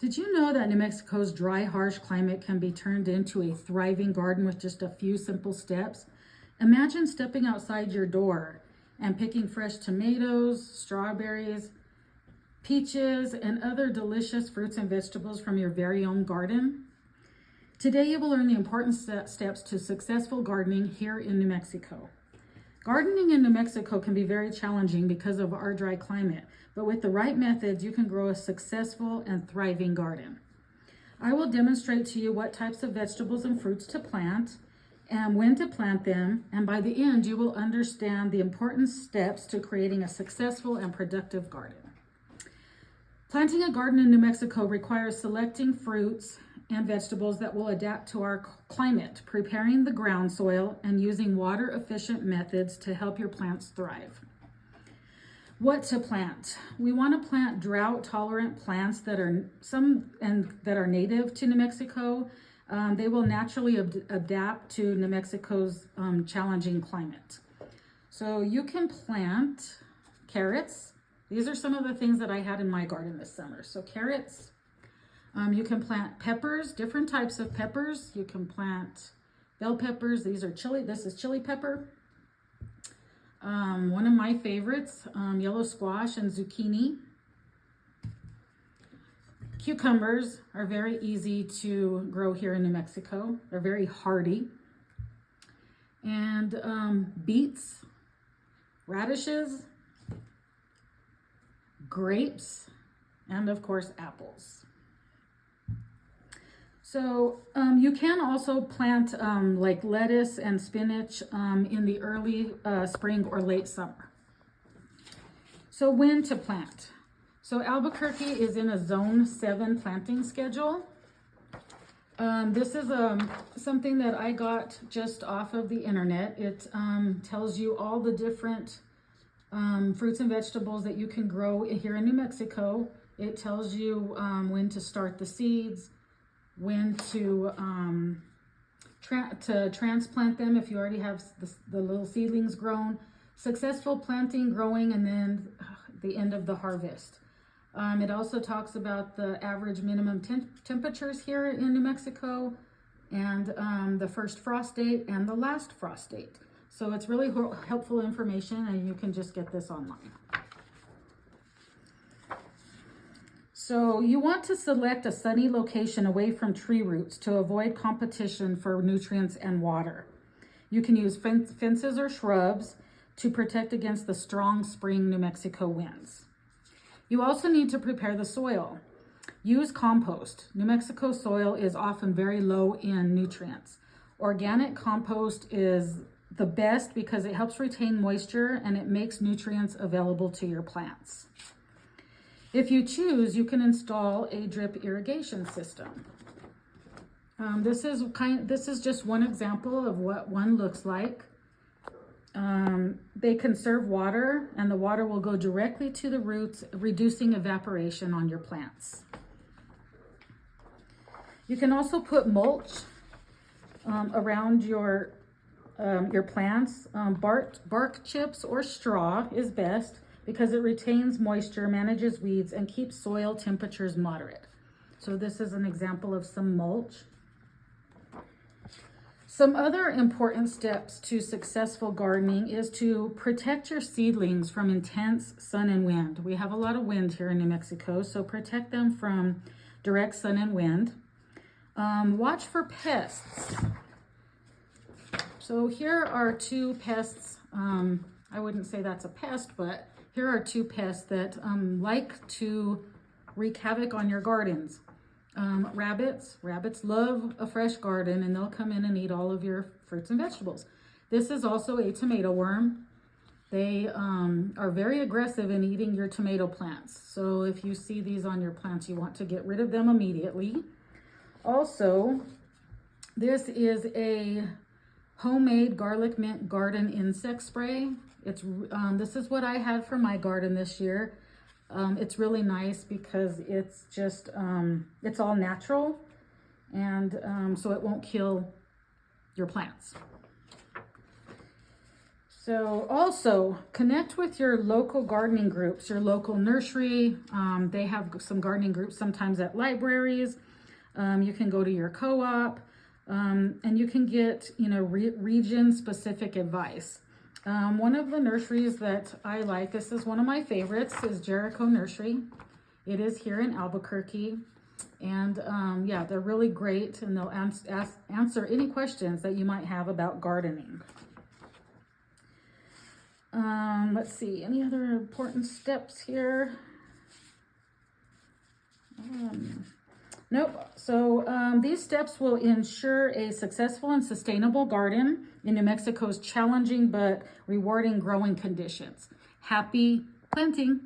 Did you know that New Mexico's dry, harsh climate can be turned into a thriving garden with just a few simple steps? Imagine stepping outside your door and picking fresh tomatoes, strawberries, peaches, and other delicious fruits and vegetables from your very own garden. Today you will learn the important steps to successful gardening here in New Mexico. Gardening in New Mexico can be very challenging because of our dry climate, but with the right methods, you can grow a successful and thriving garden. I will demonstrate to you what types of vegetables and fruits to plant and when to plant them, and by the end, you will understand the important steps to creating a successful and productive garden. Planting a garden in New Mexico requires selecting fruits and vegetables that will adapt to our climate, preparing the ground soil, and using water-efficient methods to help your plants thrive. What to plant? We want to plant drought-tolerant plants that are native to New Mexico. They will naturally adapt to New Mexico's challenging climate. So you can plant carrots. These are some of the things that I had in my garden this summer. So carrots. You can plant peppers, different types of peppers. You can plant bell peppers. These are chili. This is chili pepper. One of my favorites, yellow squash and zucchini. Cucumbers are very easy to grow here in New Mexico. They're very hardy. And beets, radishes, grapes, and of course apples. So you can also plant like lettuce and spinach in the early spring or late summer. So when to plant? So Albuquerque is in a Zone 7 planting schedule. This is something that I got just off of the internet. It tells you all the different fruits and vegetables that you can grow here in New Mexico. It tells you when to start the seeds, when to transplant them if you already have the little seedlings grown, successful planting, growing, and then the end of the harvest. It also talks about the average minimum temperatures here in New Mexico, and the first frost date and the last frost date. So it's really helpful information, and you can just get this online. So you want to select a sunny location away from tree roots to avoid competition for nutrients and water. You can use fences or shrubs to protect against the strong spring New Mexico winds. You also need to prepare the soil. Use compost. New Mexico soil is often very low in nutrients. Organic compost is the best because it helps retain moisture and it makes nutrients available to your plants. If you choose, you can install a drip irrigation system. This is just one example of what one looks like. They conserve water, and the water will go directly to the roots, reducing evaporation on your plants. You can also put mulch around your plants. Bark chips or straw is best because it retains moisture, manages weeds, and keeps soil temperatures moderate. So this is an example of some mulch. Some other important steps to successful gardening is to protect your seedlings from intense sun and wind. We have a lot of wind here in New Mexico, so protect them from direct sun and wind. Watch for pests. So here are two pests. I wouldn't say that's a pest, but here are two pests that like to wreak havoc on your gardens. Rabbits love a fresh garden, and they'll come in and eat all of your fruits and vegetables. This is also a tomato worm. They are very aggressive in eating your tomato plants. So if you see these on your plants, you want to get rid of them immediately. Also, this is a homemade garlic mint garden insect spray. This is what I had for my garden this year. It's really nice because it's just, it's all natural, and so it won't kill your plants. So also connect with your local gardening groups, your local nursery. They have some gardening groups sometimes at libraries. You can go to your co-op, and you can get, region specific advice. One of the nurseries that I like, this is one of my favorites, is Jericho Nursery. It is here in Albuquerque. And yeah, they're really great, and they'll answer any questions that you might have about gardening. Let's see, any other important steps here? Nope. So these steps will ensure a successful and sustainable garden in New Mexico's challenging but rewarding growing conditions. Happy planting!